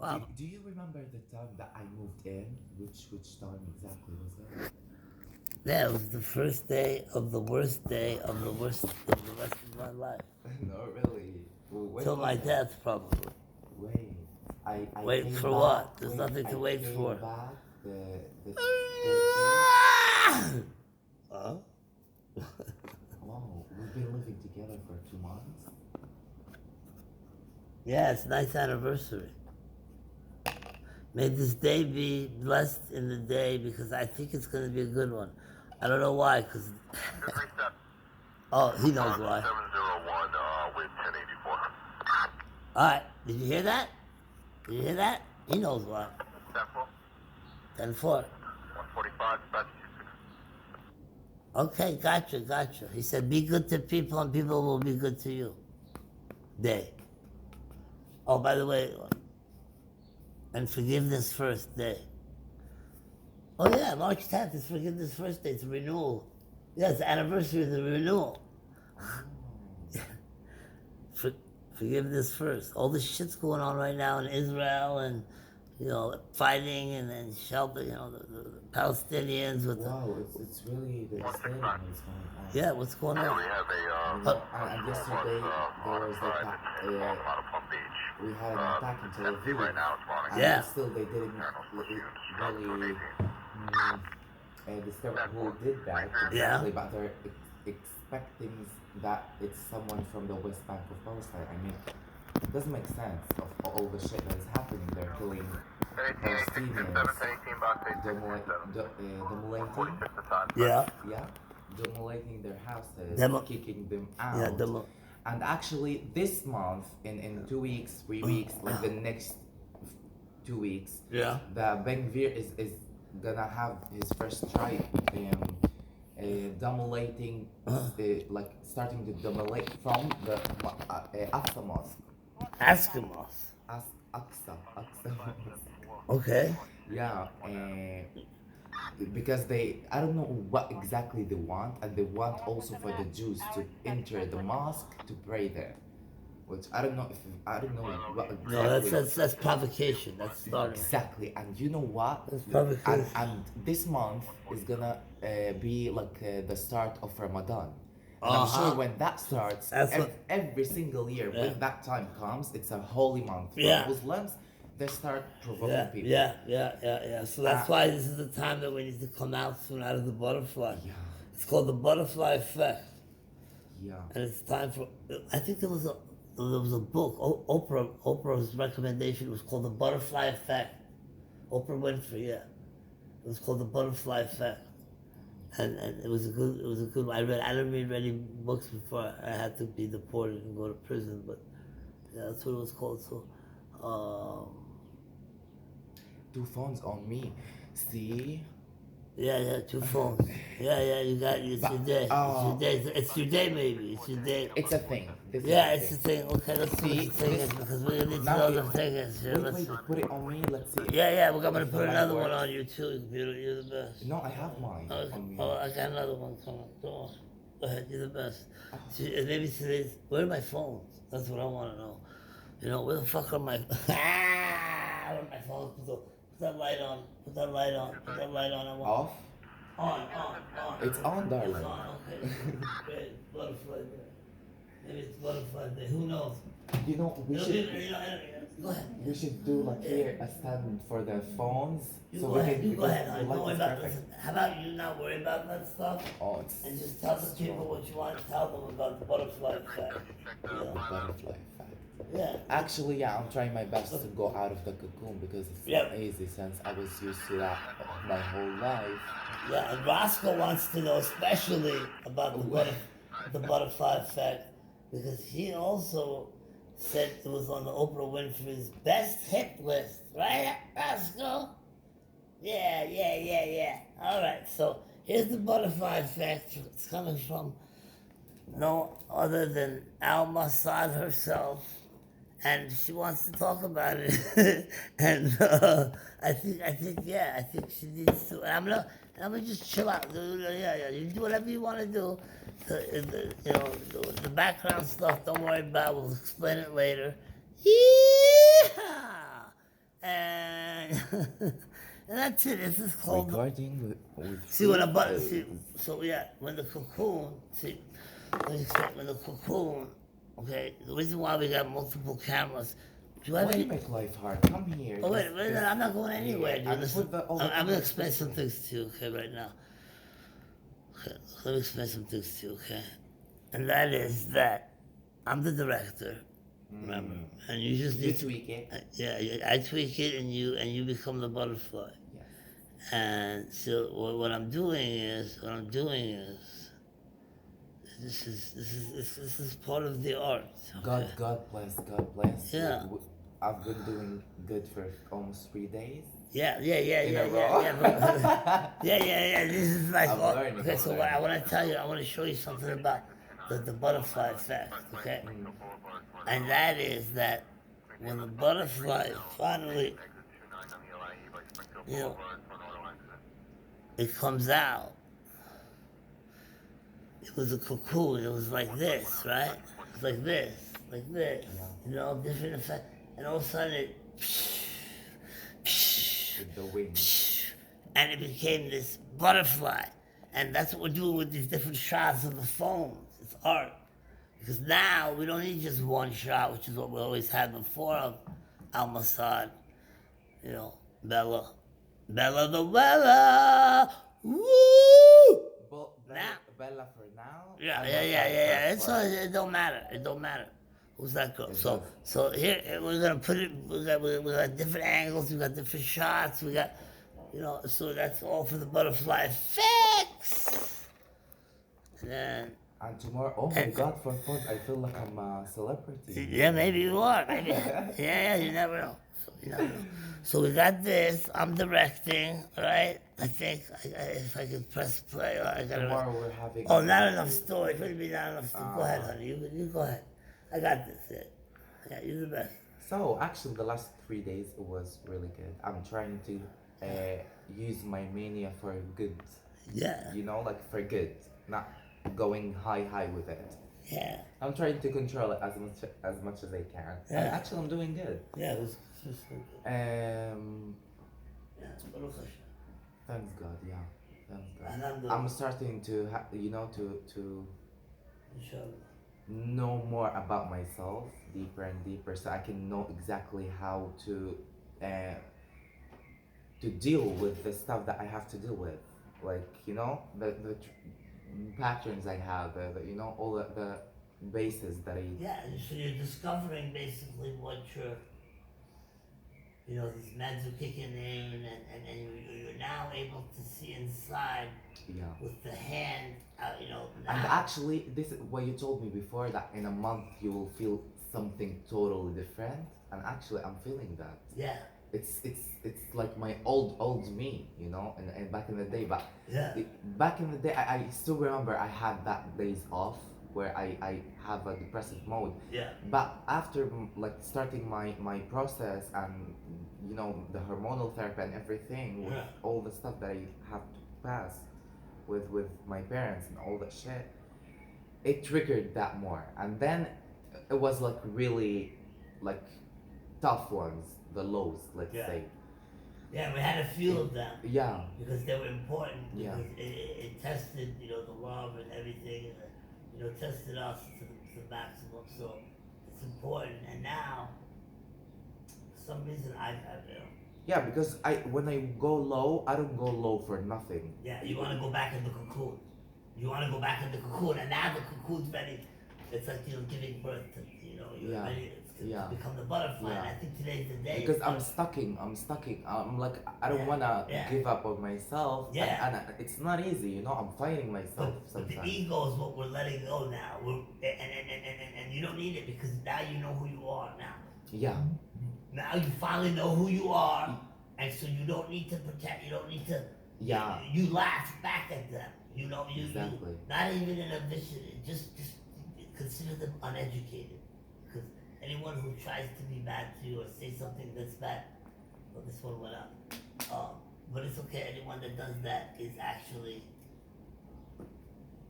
Wow. Do you remember the time that I moved in? Which time exactly was it? Yeah, it was the first day of the worst day of the worst of the rest of my life. No, really. When Till was my it? death, probably. Wait, I Wait came for back. what? There's Wait, nothing I to wait came for. back the 30th. Huh? Wow, we've been living together for 2 months. Yeah, it's ninth anniversary. May this day be blessed in the day because I think it's going to be a good one. I don't know why, because. Oh, he knows why. 701 with 1084. All right, did you hear that? Did you hear that? He knows why. 10 10-4. 145, dispatch 26. Okay, gotcha. He said, be good to people and people will be good to you. Day. Oh, by the way, and forgiveness first day. Oh yeah, March 10th is forgiveness first day. It's a renewal. Yeah, it's the anniversary of the renewal. Forgiveness first. All this shit's going on right now in Israel and, fighting and shelter, the Palestinians with Wow, it's really devastating what's going on. Yeah, what's going on? We have And yesterday there was like that. We had an attack in Tel Aviv, right now, it's morning. and Yeah. still they didn't really discover who did that exactly. But they're expecting that it's someone from the West Bank of Palestine. I mean, it doesn't make sense of all the shit that is happening. They're killing Palestinians, demolating, Yeah. demolating their houses, Demo- kicking them out. Yeah, And actually, this month, in 2 weeks, 3 weeks, like the next 2 weeks, Yeah. the Ben Gvir is gonna have his first strike, demolating, like starting to demolate from the Aqsa Mosque. Eskimos. Aqsa Mosque. Okay. Yeah, because I don't know what exactly they want, and they want also for the Jews to enter the mosque to pray there, which I don't know what No, exactly. that's provocation. That's starting. Exactly, and you know what? That's provocation. And this month is gonna be like the start of Ramadan. And I'm sure when that starts, every single year, when that time comes, it's a holy month for Muslims. They start provoking people. Yeah. So that's why this is the time that we need to come out soon out of the butterfly. Yeah. It's called the butterfly effect. Yeah. And it's time for. I think there was a book. Oprah's recommendation was called the Butterfly Effect. Oprah Winfrey, yeah. It was called the Butterfly Effect, and it was a good one. I didn't read many books before I had to be deported and go to prison, but yeah, that's what it was called. So. 2 phones on me. See? Yeah, 2 phones. Yeah, you got it. It's your day. It's your day, maybe. It's your day. It's a thing. It's a thing. Okay, let's see what the thing is, because we need to know the thing is. Wait, put it on me. Let's see. Yeah, we're going to put another one on you, too. You're the best. No, I have mine on me. Oh, I got another one coming. Go on. Go ahead, you're the best. Maybe today's. Where are my phones? That's what I want to know. Where the fuck are my... Where are my phones? Put that light on. Put that light on. I want... Off? On. It's on, darling. It's on, okay. Great. Butterfly day. Maybe it's butterfly day. Who knows? We should... Go ahead. We should do like here a stand for the phones. You go ahead. Don't worry about this. How about you not worry about that stuff? And just tell the people what you want to tell them about the butterfly effect. Butterfly effect. Yeah. Actually, I'm trying my best to go out of the cocoon because it's not easy since I was used to that my whole life. Yeah, and Roscoe wants to know especially about the butterfly effect because he also said it was on the Oprah Winfrey's best hit list, right, Roscoe? Yeah. All right, so here's the butterfly effect. It's coming from no other than Alma Saad herself, and she wants to talk about it. And I think she needs to. And I'm gonna just chill out. Yeah. You do whatever you want to do. The background stuff. Don't worry about. We'll explain it later. Yeah. right? And that's it. This is called. Regarding with See when a button. See, so yeah, when the cocoon. See, when the cocoon. Okay, the reason why we got multiple cameras. Do you have Why do any? you make life hard? Come here. Oh wait, I'm not going anywhere. Dude. And Listen, put the, all the I'm gonna cameras explain this some way. things to you. Okay, right now. Okay, let me explain some things to you. Okay, and that is that I'm the director. Remember, and you just You need to. tweak it. Yeah, I tweak it, and you become the butterfly. Yes. And so what I'm doing is this is part of the art. Okay? God bless. Yeah. I've been doing good for almost 3 days. Yeah. In a row. Yeah. This is like I'm learning, okay. I'm So what learning. I want to tell you, I want to show you something about the butterfly effect. Okay, and that is that when the butterfly finally, you know, it comes out. It was a cocoon. It was like this, right? It was like this. You know, different effect. And all of a sudden it, With the wings. and it became this butterfly. And that's what we're doing with these different shots of the phones. It's art. Because now we don't need just one shot, which is what we always had before of Al Mossad. You know, Bella the Bella. Woo! Bella for now. Yeah. And It don't matter. Who's that girl? So here we're gonna put it. We got different angles. We got different shots. We got, you know. So that's all for the butterfly effects. And tomorrow, oh my God, for fun, I feel like I'm a celebrity. yeah, maybe you are. Maybe. Yeah. You never know. So we got this. I'm directing, right? I think if I could press play, I gotta. Tomorrow we're having. Oh, not enough story. What do you mean not enough story? Go ahead, honey. You go ahead. I got this. Yeah, you're the best. So actually, the last 3 days it was really good. I'm trying to use my mania for good. Yeah. You know, like for good, not going high with it. Yeah. I'm trying to control it as much as I can. Yeah. And actually, I'm doing good. Yeah, it was good. Yeah, it's Baruch Thanks God. Yeah. Thanks God. Hashem. I'm starting to to Inshallah. know more about myself deeper and deeper, so I can know exactly how to deal with the stuff that I have to deal with, like you know the patterns I have, you know all the bases that I. Yeah, so you're discovering basically what you're, you know, these meds are kicking in, and you're now able to see inside. Yeah. With the hand, you know. And actually, this is what you told me before, that in a month you will feel something totally different, and actually I'm feeling that. Yeah. It's like my old me, you know, and back in the day, but yeah. Back in the day, I still remember I had that days off where I have a depressive mode. Yeah. But after like starting my process and you know the hormonal therapy and everything, with all the stuff that I have to pass with my parents and all that shit, it triggered that more, and then it was like really like tough ones, the lows, let's say. Yeah, we had a few of them. Yeah. Because they were important. Yeah. Because it tested, you know, the love and everything, and you know, tested us to the maximum. So it's important. And now, for some reason, you know. Yeah, because when I go low, I don't go low for nothing. Yeah, you want to go back in the cocoon. You want to go back in the cocoon, and now the cocoon's ready. It's like you're giving birth to, you know, you're ready to become the butterfly. And I think today's the day. Because I'm stucking. I'm like, I don't want to give up on myself. Yeah. And it's not easy, you know, I'm fighting myself sometimes. But the ego is what we're letting go now. And you don't need it because now you know who you are now. Yeah. Now you finally know who you are, and so you don't need to pretend. You don't need to. Yeah. You laugh back at them. You know. Exactly. You, not even in a vicious. Just consider them uneducated. Because anyone who tries to be bad to you or say something that's bad, well, this one went up. But it's okay. Anyone that does that is actually.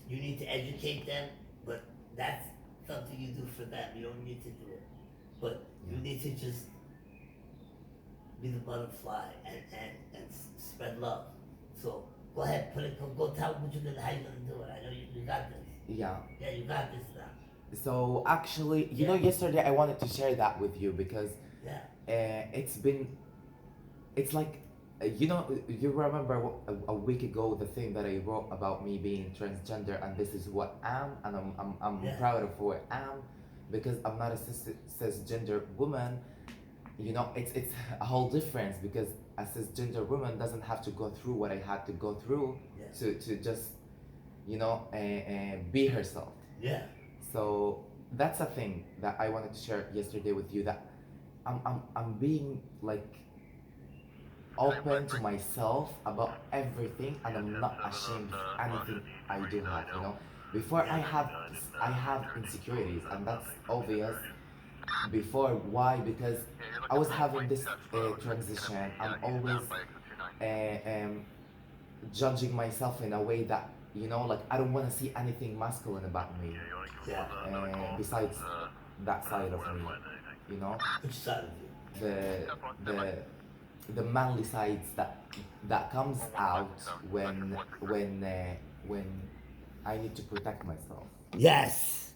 You need to educate them, but that's something you do for them. You don't need to do it, but you need to just be the butterfly and spread love. So go ahead, put it. Go tell what how you're gonna do it. I know you got this. Yeah. Yeah, you got this now. So actually, you know, yesterday I wanted to share that with you because it's like, you know, you remember a week ago the thing that I wrote about me being transgender, and this is what I am, and I'm proud of who I am because I'm not a cisgender woman. You know, it's a whole difference because a cisgender woman doesn't have to go through what I had to go through to just, you know, be herself. Yeah. So that's a thing that I wanted to share yesterday with you, that I'm being like open to myself about everything, and I'm not ashamed of anything I do have, you know. Before I have insecurities, and that's obvious. Before, why? Because I was having this transition. I'm always judging myself in a way that, you know, like I don't want to see anything masculine about me. Besides that side of me, you know. Which side of you? The manly sides that comes out when I need to protect myself. Yes.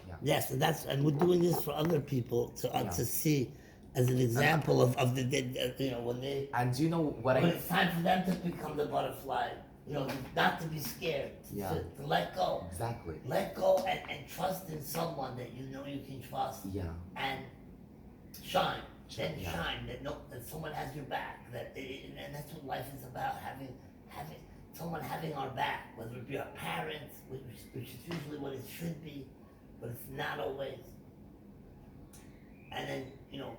Yeah. Yes, and we're doing this for other people to see as an example of the you know, when they, and you know what, when it's time for them to become the butterfly, you know, not to be scared, to let go. Exactly. Let go and trust in someone that you know you can trust. Yeah. And shine. Shine. That someone has your back. And that's what life is about. Having someone having our back, whether it be our parents, which is usually what it should be, but it's not always. And then, you know,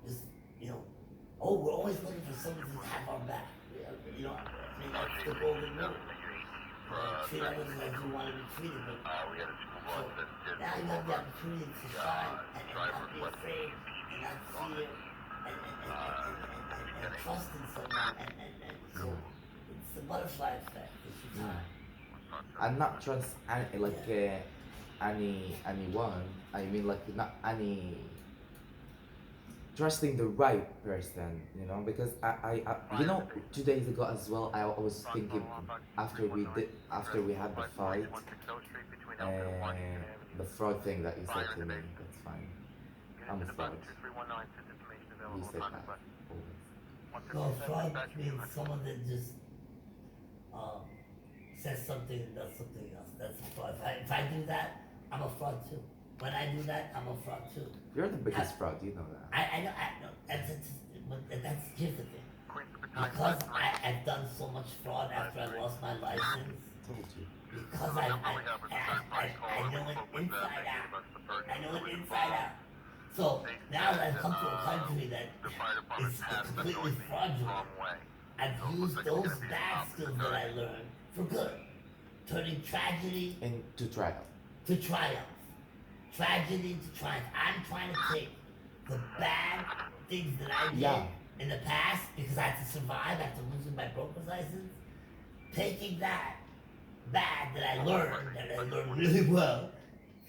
just, you know, we're always looking for someone to have our back. You know, I mean, that's the golden rule. Treat others as you want to be treated. But so now you have the opportunity to shine and not be afraid and not fear and trust in someone. And so it's the butterfly effect. It's your time. And not trust anyone. I mean, like, not any, trusting the right person, you know, because I you know, 2 days ago as well, I was thinking after we had the fight, the fraud thing that you said to me. That's fine. I'm a fraud. You said that always. No, fraud means someone that just says something and does something else. That's a fraud. If I do that, I'm a fraud too. When I do that, I'm a fraud too. You're the biggest fraud, you know that. I know, that's here's the thing. Because I've done so much fraud after I lost my license. Told you. Because I know it inside out. I know it inside out. So now that I've come to a country that is completely fraudulent, I've used those bad skills that I learned for good, turning tragedy into triumph. To triumph. Tragedy to triumph. I'm trying to take the bad things that I did in the past because I had to survive after losing my broker's license. Taking that bad that I learned really well,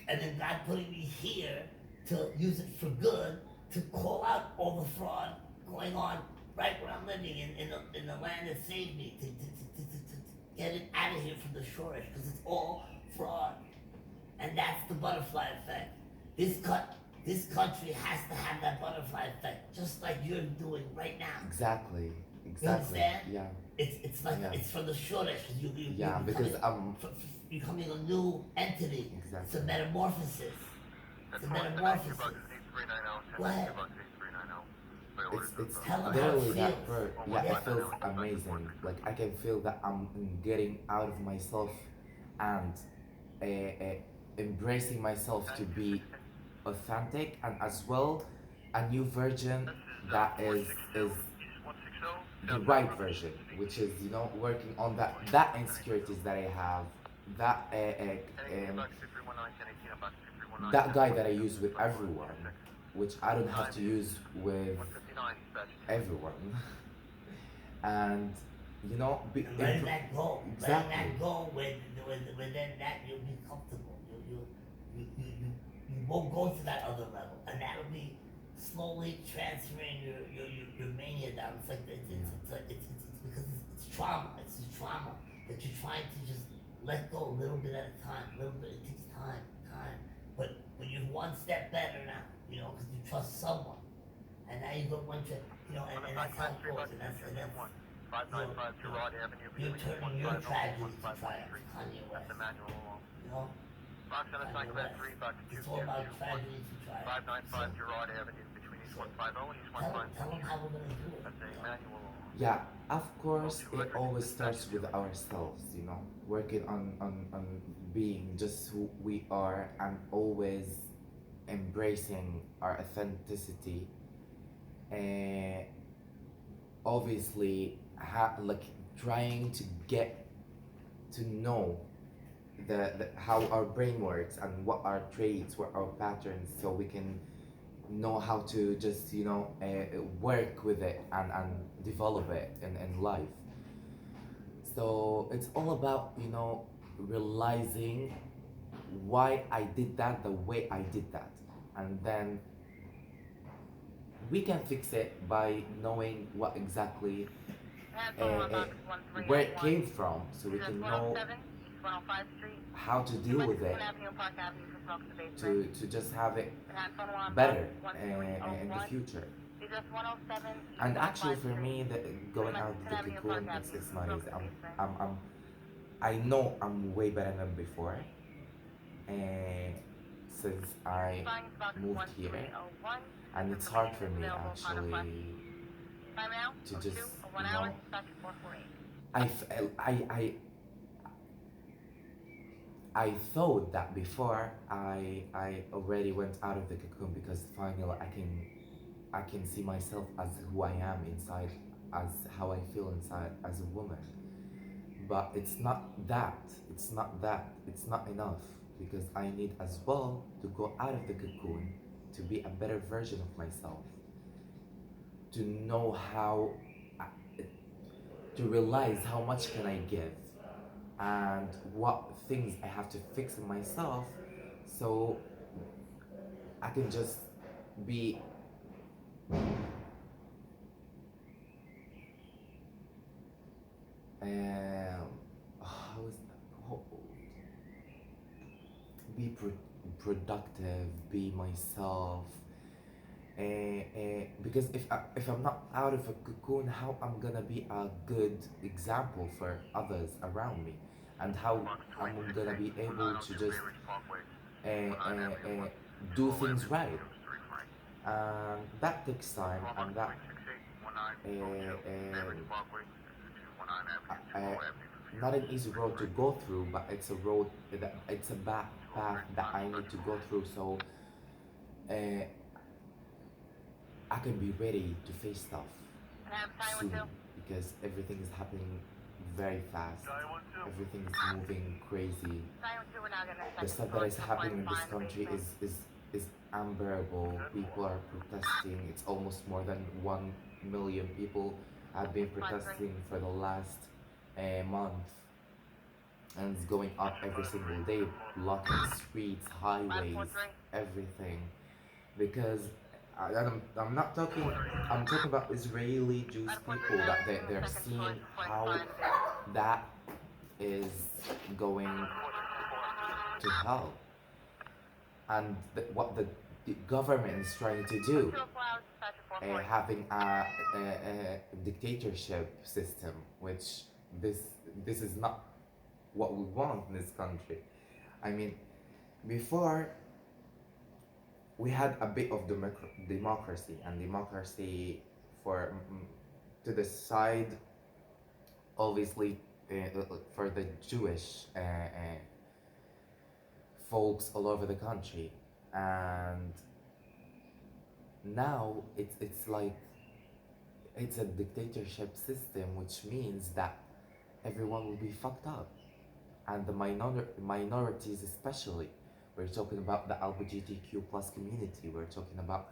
and then God putting me here to use it for good, to call out all the fraud going on right where I'm living in the land that saved me, to get it out of here from the shortage, because it's all fraud. And that's the butterfly effect. This country has to have that butterfly effect, just like you're doing right now. Exactly. You understand? Yeah. It's like it's from the shortage. Because I'm becoming a new entity. Exactly. It's a metamorphosis. It's a metamorphosis. Go ahead. It's Tell them literally how it that feels. word. Yeah, it feels amazing. Like I can feel that I'm getting out of myself and embracing myself to be authentic, and as well a new version that is the right version, which is, you know, working on that insecurities that I have, that guy that I use with everyone, which I don't have to use with everyone. And, you know, letting that go. Exactly. Letting that go within that you'll be comfortable. You won't go to that other level, and that'll be slowly transferring your mania It's like it's because it's trauma. It's the trauma that you're trying to just let go a little bit at a time. A little bit. It takes time. But you're one step better now. Because you trust someone, and now you go one step. And that's how it goes. And that's 595 Girard Avenue. You're turning your tragedy to triumph, Kanye West. That's the manual along. Fox Kanye Center West. Three, Fox It's all about tragedy to triumph. 595 Girard Avenue between East 150 and East 150. Tell them how we're gonna do it. That's a manual along. Yeah, of course, it always starts with ourselves, working on being just who we are and always embracing our authenticity. And obviously, like trying to get to know how our brain works and what our traits, what our patterns, so we can know how to just work with it and develop it in life. So it's all about realizing why I did that the way I did that, and then we can fix it by knowing what exactly where it came from, so we can know how to deal with it, to just have it better in the future. And actually, for me, going out of the cocoon in 6 months, I know I'm way better than before. And since I moved here, and it's hard for me actually to just I thought that before I already went out of the cocoon, because finally I can see myself as who I am inside, as how I feel inside as a woman. But it's not that. It's not enough, because I need as well to go out of the cocoon to be a better version of myself, to know how to realize how much can I give and what things I have to fix in myself, so I can just be how is be productive, be myself. Because if I'm not out of a cocoon, how I'm gonna be a good example for others around me, and how I'm gonna be able to just do things right. And that takes time, and that not an easy road to go through, but it's a road that it's a path that I need to go through, so I can be ready to face stuff soon, because everything is happening very fast. Everything is moving crazy. The stuff that is happening in this country is unbearable. People are protesting. It's almost more than 1 million people have been protesting for the last month, and it's going up every single day, blocking streets, highways, everything. Because I'm not talking, I'm talking about Israeli Jewish people, that they're seeing how that is going to hell, and what the government is trying to do, having a dictatorship system, which this is not what we want in this country. I mean, before we had a bit of democracy, and democracy for to the side, obviously, for the Jewish folks all over the country. And now it's like it's a dictatorship system, which means that everyone will be fucked up, and the minorities especially. We're talking about the LGBTQ plus community. We're talking about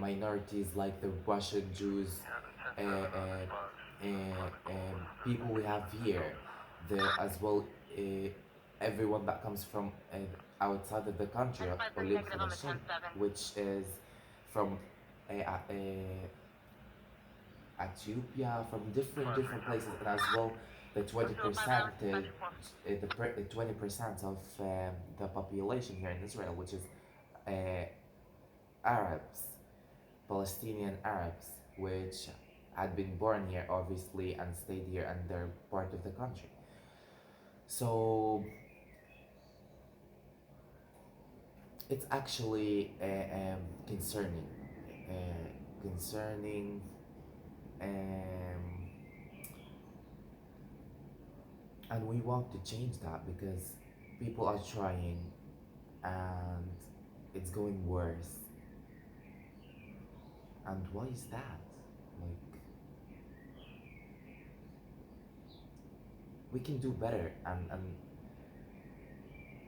minorities like the Russian Jews, people we have here, as well, everyone that comes from outside of the country, which is from Ethiopia, from different places, and as well the 20% of the population here in Israel, which is uh, Arabs, Palestinian Arabs, which had been born here obviously and stayed here and they're part of the country. So it's actually concerning, concerning, um, and we want to change that because people are trying and it's going worse. And why is that? Like, we can do better, and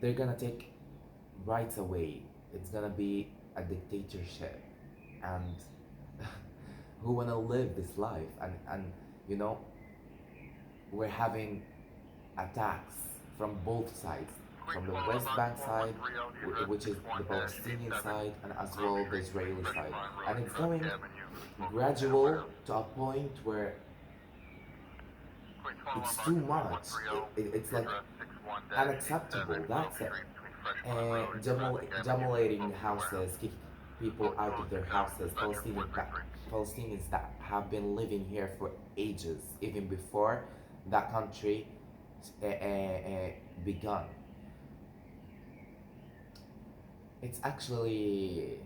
they're gonna take rights away. It's gonna be a dictatorship, and who wanna live this life? And you know, we're having attacks from both sides, from the West Bank side, which is the Palestinian side, and as well the Israeli side. And it's going gradual to a point where it's too much. It's like unacceptable. That's it. Demolishing houses, kicking people out of their houses. Palestinians that have been living here for ages, even before that country begun. It's actually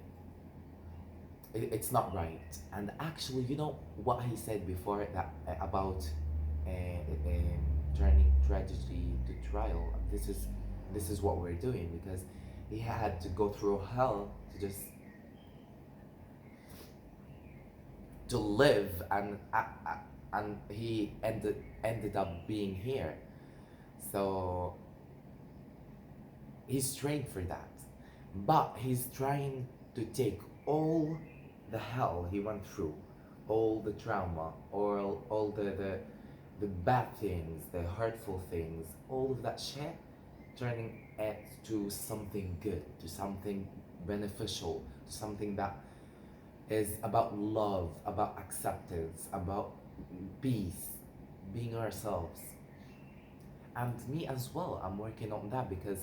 it's not right. And actually, you know what he said before that about turning tragedy to trial. This is what we're doing because he had to go through hell to just to live, and he ended up being here. So he's trained for that, but he's trying to take all the hell he went through, all the trauma, all the bad things, the hurtful things, all of that shit, turning it to something good, to something beneficial, to something that is about love, about acceptance, about peace, being ourselves. And me as well, I'm working on that because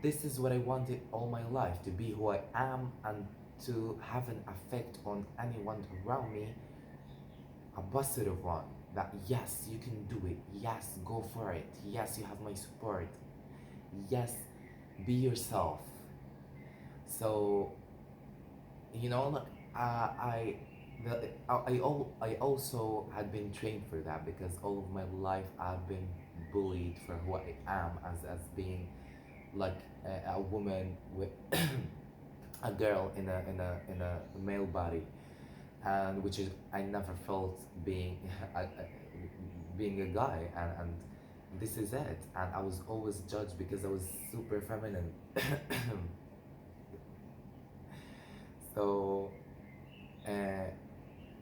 this is what I wanted all my life, to be who I am and to have an effect on anyone around me, a positive one, that yes, you can do it, yes, go for it, yes, you have my support, yes, be yourself. So, you know, like, I also had been trained for that because all of my life I've been bullied for who I am as being like a woman with a girl in a male body, and which is I never felt being being a guy, and this is it. And I was always judged because I was super feminine. So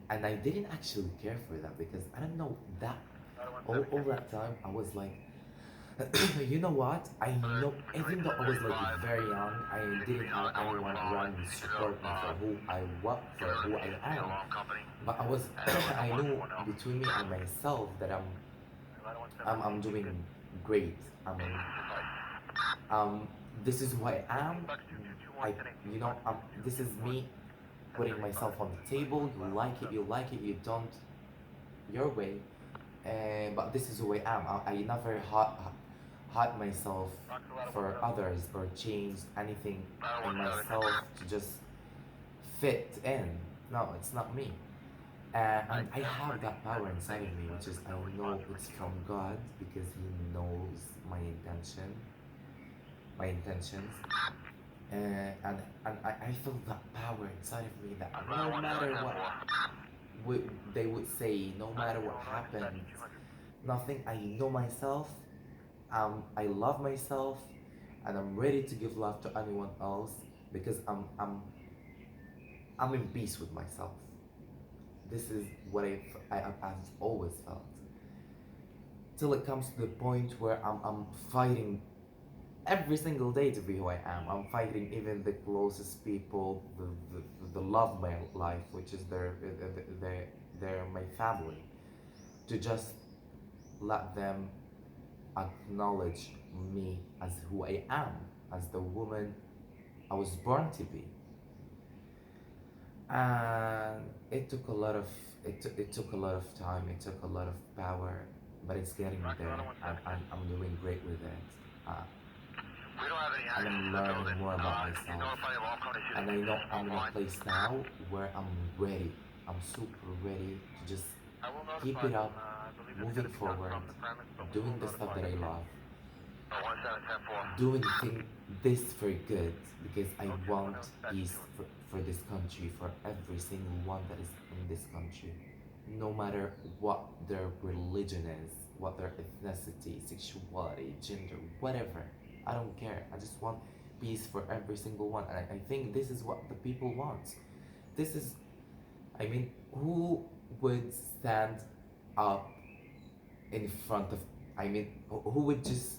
and I didn't actually care for that because I don't know that all that time I was like, you know what? I know, even though I was like very young, I didn't have anyone around me to support me for who I was, for who I am. But I was, I knew between me and myself that I'm doing great. I mean, this is who I am. I, you know, this is me putting myself on the table. You like it, you like it. You don't, your way. But this is who I am. I never hurt myself for others or change anything in myself to just fit in. No, it's not me. And I have that power inside of me, which is I know it's from God because He knows my intentions. And I feel that power inside of me that no matter what they would say, no matter what happens, nothing. I know myself. I love myself, and I'm ready to give love to anyone else because I'm in peace with myself. This is what I've always felt. Till it comes to the point where I'm fighting every single day to be who I am. I'm fighting even the closest people, the love my life, which is their my family, to just let them acknowledge me as who I am, as the woman I was born to be. And it took a lot of it took a lot of time, it took a lot of power, but it's getting there, and I'm doing great with it. We don't have any And access I'm to the learning building. more about Can you myself. notify of all code issues? And I know I'm in a place now where I'm ready. I'm super ready to just I will keep notify it them. up, I believe it's moving going to be done forward, from the premise, but we doing will the stuff notify that I them. love, 1710-4. doing this for good, because I Okay, want that's peace true. for this country, for every single one that is in this country, no matter what their religion is, what their ethnicity, sexuality, gender, whatever. I don't care. I just want peace for every single one. And I think this is what the people want. This is, I mean, who would stand up in front of, I mean, who would just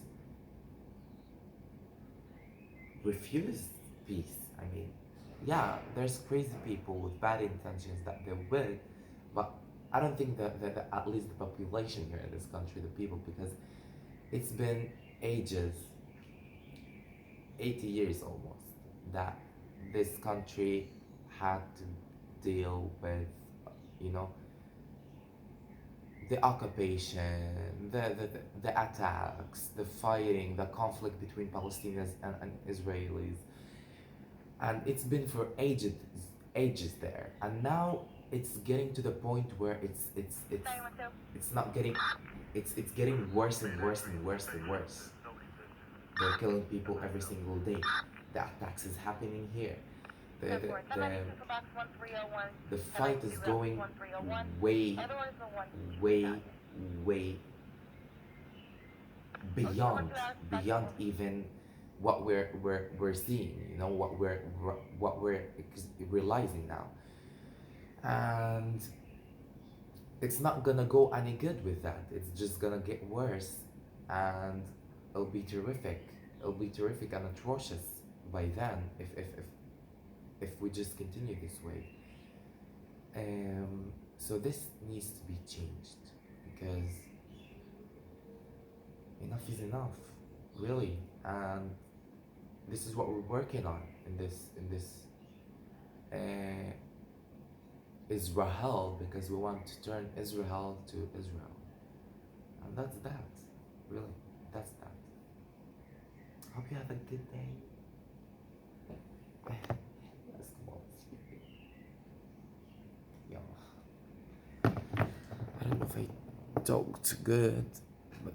refuse peace? I mean, yeah, there's crazy people with bad intentions that they will, but I don't think that at least the population here in this country, the people, because it's been ages, 80 years almost, that this country had to deal with, you know, the occupation, the attacks, the fighting, the conflict between Palestinians and Israelis. And it's been for ages there. And now it's getting to the point where it's not getting it's getting worse and worse and worse and worse. They're killing people every single day. The attacks is happening here. The fight is going way, way, way beyond even what we're seeing. You know what we're realizing now, and it's not gonna go any good with that. It's just gonna get worse, and it'll be terrific. It'll be terrific and atrocious by then if we just continue this way. So this needs to be changed, because enough is enough, really. And this is what we're working on in this uh, Israel, because we want to turn Israel to Israel, and that's that. Really, that's that. Hope you have a good day. Yes, come on, sleeping. Yeah. I don't know if I talked good, but